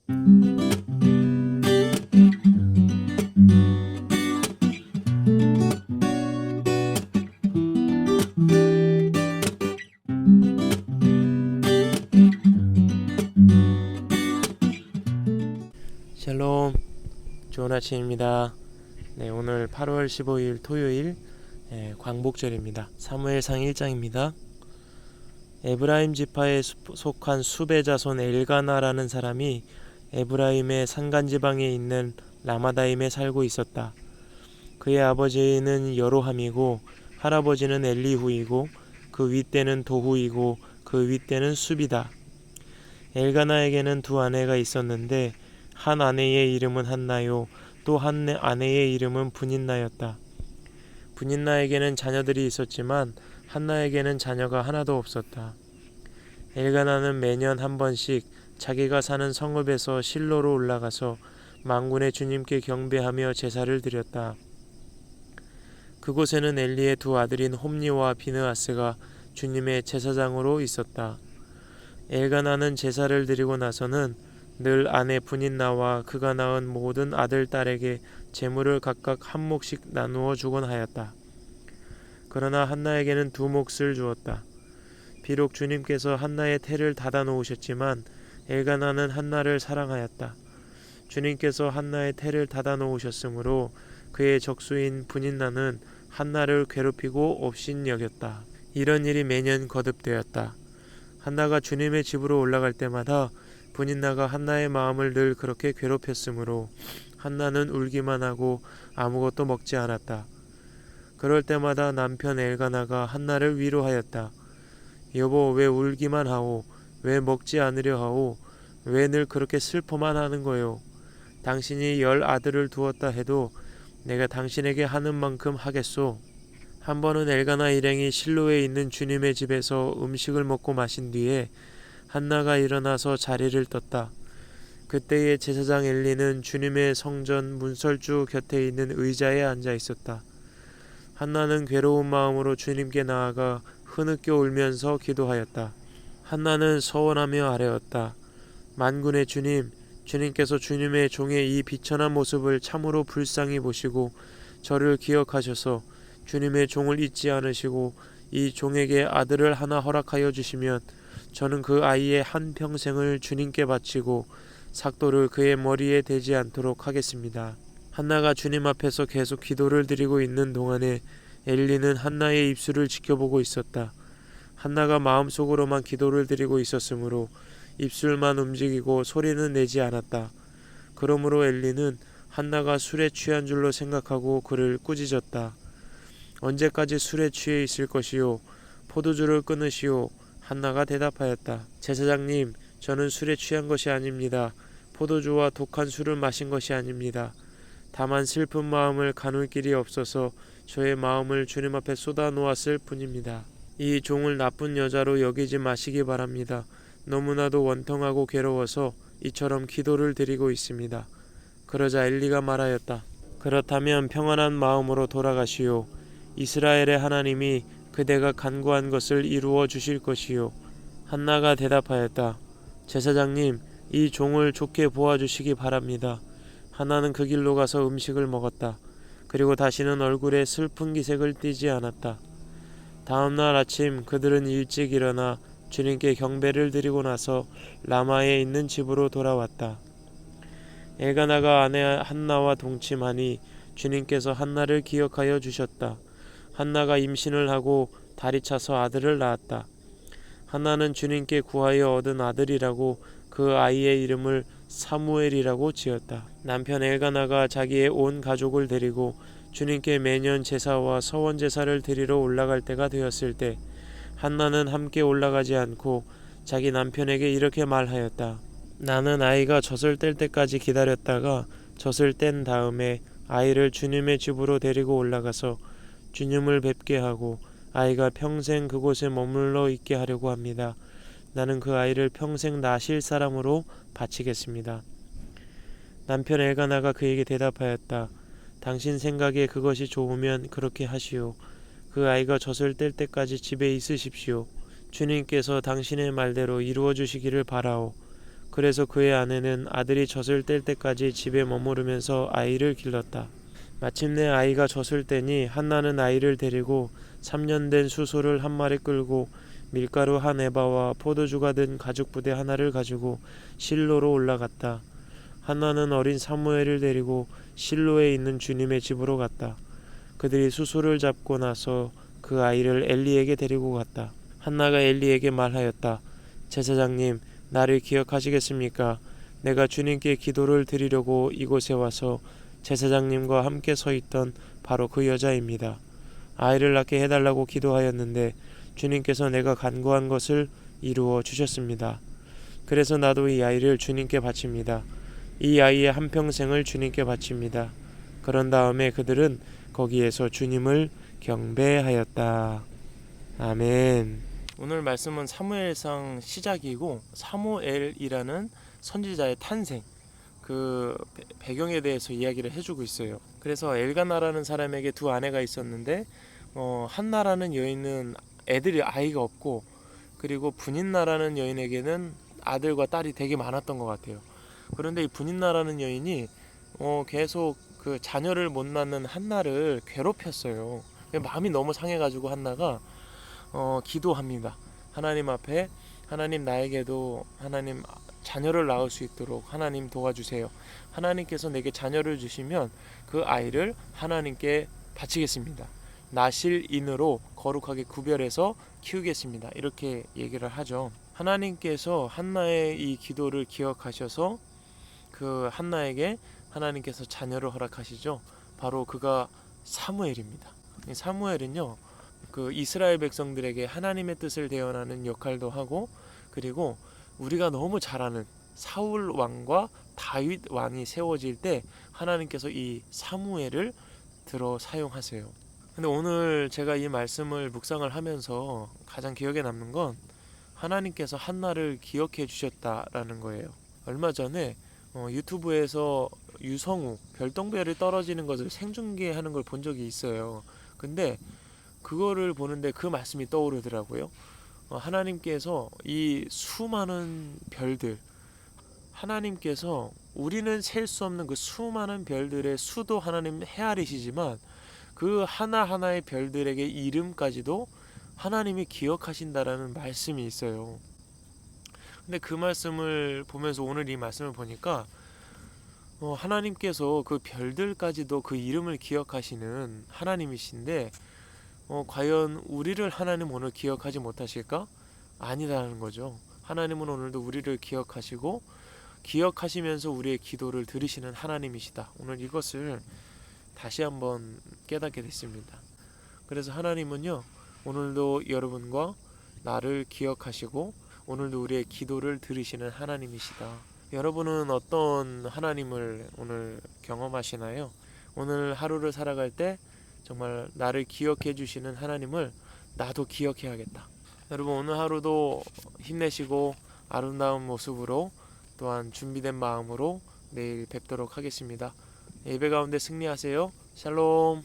샬롬, 좋은 아침입니다. 오늘 8월 15일 토요일 광복절입니다. 사무엘상 1장입니다. 에브라임 지파에 속한 수베 자손 엘가나라는 사람이 에브라임의 산간지방에 있는 라마다임에 살고 있었다. 그의 아버지는 여로함이고 할아버지는 엘리후이고 그 윗대는 도후이고 그 윗대는 수비다. 엘가나에게는 두 아내가 있었는데 한 아내의 이름은 한나요, 또 한 아내의 이름은 분인나였다. 분인나에게는 자녀들이 있었지만 한나에게는 자녀가 하나도 없었다. 엘가나는 매년 한 번씩 자기가 사는 성읍에서 실로로 올라가서 만군의 주님께 경배하며 제사를 드렸다. 그곳에는 엘리의 두 아들인 홈니와 비느하스가 주님의 제사장으로 있었다. 엘가나는 제사를 드리고 나서는 늘 아내 분인나와 그가 낳은 모든 아들 딸에게 재물을 각각 한 몫씩 나누어 주곤 하였다. 그러나 한나에게는 두 몫을 주었다. 비록 주님께서 한나의 태를 닫아 놓으셨지만 엘가나는 한나를 사랑하였다. 주님께서 한나의 태를 닫아 놓으셨으므로 그의 적수인 분인나는 한나를 괴롭히고 업신여겼다. 이런 일이 매년 거듭되었다. 한나가 주님의 집으로 올라갈 때마다 분인나가 한나의 마음을 늘 그렇게 괴롭혔으므로 한나는 울기만 하고 아무것도 먹지 않았다. 그럴 때마다 남편 엘가나가 한나를 위로하였다. 여보, 왜 울기만 하오? 왜 먹지 않으려 하오? 왜 늘 그렇게 슬퍼만 하는 거요? 당신이 10 아들을 두었다 해도 내가 당신에게 하는 만큼 하겠소. 한 번은 엘가나 일행이 실로에 있는 주님의 집에서 음식을 먹고 마신 뒤에 한나가 일어나서 자리를 떴다. 그때의 제사장 엘리는 주님의 성전 문설주 곁에 있는 의자에 앉아 있었다. 한나는 괴로운 마음으로 주님께 나아가 흐느껴 울면서 기도하였다. 한나는 서원하며 아뢰었다. 만군의 주님, 주님께서 주님의 종의 이 비천한 모습을 참으로 불쌍히 보시고 저를 기억하셔서 주님의 종을 잊지 않으시고 이 종에게 아들을 하나 허락하여 주시면 저는 그 아이의 한평생을 주님께 바치고 삭도를 그의 머리에 대지 않도록 하겠습니다. 한나가 주님 앞에서 계속 기도를 드리고 있는 동안에 엘리는 한나의 입술을 지켜보고 있었다. 한나가 마음속으로만 기도를 드리고 있었으므로 입술만 움직이고 소리는 내지 않았다. 그러므로 엘리는 한나가 술에 취한 줄로 생각하고 그를 꾸짖었다. 언제까지 술에 취해 있을 것이요? 포도주를 끊으시오. 한나가 대답하였다. 제사장님, 저는 술에 취한 것이 아닙니다. 포도주와 독한 술을 마신 것이 아닙니다. 다만 슬픈 마음을 가눌 길이 없어서 저의 마음을 주님 앞에 쏟아 놓았을 뿐입니다. 이 종을 나쁜 여자로 여기지 마시기 바랍니다. 너무나도 원통하고 괴로워서 이처럼 기도를 드리고 있습니다. 그러자 엘리가 말하였다. 그렇다면 평안한 마음으로 돌아가시오. 이스라엘의 하나님이 그대가 간구한 것을 이루어 주실 것이요. 한나가 대답하였다. 제사장님, 이 종을 좋게 보아주시기 바랍니다. 한나는 그 길로 가서 음식을 먹었다. 그리고 다시는 얼굴에 슬픈 기색을 띠지 않았다. 다음 날 아침 그들은 일찍 일어나 주님께 경배를 드리고 나서 라마에 있는 집으로 돌아왔다. 엘가나가 아내 한나와 동침하니 주님께서 한나를 기억하여 주셨다. 한나가 임신을 하고 다리 차서 아들을 낳았다. 한나는 주님께 구하여 얻은 아들이라고 그 아이의 이름을 사무엘이라고 지었다. 남편 엘가나가 자기의 온 가족을 데리고 주님께 매년 제사와 서원 제사를 드리러 올라갈 때가 되었을 때 한나는 함께 올라가지 않고 자기 남편에게 이렇게 말하였다. 나는 아이가 젖을 뗄 때까지 기다렸다가 젖을 뗀 다음에 아이를 주님의 집으로 데리고 올라가서 주님을 뵙게 하고 아이가 평생 그곳에 머물러 있게 하려고 합니다. 나는 그 아이를 평생 낳으실 사람으로 바치겠습니다. 남편 엘가나가 그에게 대답하였다. 당신 생각에 그것이 좋으면 그렇게 하시오. 그 아이가 젖을 뗄 때까지 집에 있으십시오. 주님께서 당신의 말대로 이루어 주시기를 바라오. 그래서 그의 아내는 아들이 젖을 뗄 때까지 집에 머무르면서 아이를 길렀다. 마침내 아이가 젖을 떼니 한나는 아이를 데리고 3년 된 수소를 한 마리 끌고 밀가루 한 에바와 포도주가 든 가죽 부대 하나를 가지고 실로로 올라갔다. 한나는 어린 사무엘을 데리고 실로에 있는 주님의 집으로 갔다. 그들이 수소를 잡고 나서 그 아이를 엘리에게 데리고 갔다. 한나가 엘리에게 말하였다. 제사장님, 나를 기억하시겠습니까? 내가 주님께 기도를 드리려고 이곳에 와서 제사장님과 함께 서 있던 바로 그 여자입니다. 아이를 낳게 해달라고 기도하였는데 주님께서 내가 간구한 것을 이루어 주셨습니다. 그래서 나도 이 아이를 주님께 바칩니다. 이 아이의 한평생을 주님께 바칩니다. 그런 다음에 그들은 거기에서 주님을 경배하였다. 아멘. 오늘 말씀은 사무엘상 시작이고 사무엘이라는 선지자의 탄생, 그 배경에 대해서 이야기를 해주고 있어요. 그래서 엘가나라는 사람에게 두 아내가 있었는데 한나라는 여인은 아이가 없고, 그리고 분인나라는 여인에게는 아들과 딸이 되게 많았던 것 같아요. 그런데 이 분인나라는 여인이 계속 그 자녀를 못 낳는 한나를 괴롭혔어요. 마음이 너무 상해가지고 한나가 기도합니다. 하나님 앞에, 하나님 나에게도 하나님 자녀를 낳을 수 있도록 하나님 도와주세요. 하나님께서 내게 자녀를 주시면 그 아이를 하나님께 바치겠습니다. 나실인으로 거룩하게 구별해서 키우겠습니다. 이렇게 얘기를 하죠. 하나님께서 한나의 이 기도를 기억하셔서 그 한나에게 하나님께서 자녀를 허락하시죠. 바로 그가 사무엘입니다. 사무엘은요, 그 이스라엘 백성들에게 하나님의 뜻을 대언하는 역할도 하고, 그리고 우리가 너무 잘 아는 사울 왕과 다윗 왕이 세워질 때 하나님께서 이 사무엘을 들어 사용하세요. 근데 오늘 제가 이 말씀을 묵상을 하면서 가장 기억에 남는 건 하나님께서 한나를 기억해 주셨다라는 거예요. 얼마 전에 유튜브에서 유성우 별똥별이 떨어지는 것을 생중계하는 걸 본 적이 있어요. 근데 그거를 보는데 그 말씀이 떠오르더라고요. 하나님께서 이 수많은 별들, 하나님께서 우리는 셀 수 없는 그 수많은 별들의 수도 하나님 헤아리시지만 그 하나하나의 별들에게 이름까지도 하나님이 기억하신다라는 말씀이 있어요. 근데 그 말씀을 보면서 오늘 이 말씀을 보니까 하나님께서 그 별들까지도 그 이름을 기억하시는 하나님이신데 과연 우리를 하나님 오늘 기억하지 못하실까? 아니라는 거죠. 하나님은 오늘도 우리를 기억하시고 기억하시면서 우리의 기도를 들으시는 하나님이시다. 오늘 이것을 다시 한번 깨닫게 됐습니다. 그래서 하나님은요, 오늘도 여러분과 나를 기억하시고 오늘도 우리의 기도를 들으시는 하나님이시다. 여러분은 어떤 하나님을 오늘 경험하시나요? 오늘 하루를 살아갈 때 정말 나를 기억해 주시는 하나님을 나도 기억해야겠다. 여러분, 오늘 하루도 힘내시고 아름다운 모습으로 또한 준비된 마음으로 내일 뵙도록 하겠습니다. 예배 가운데 승리하세요. 샬롬.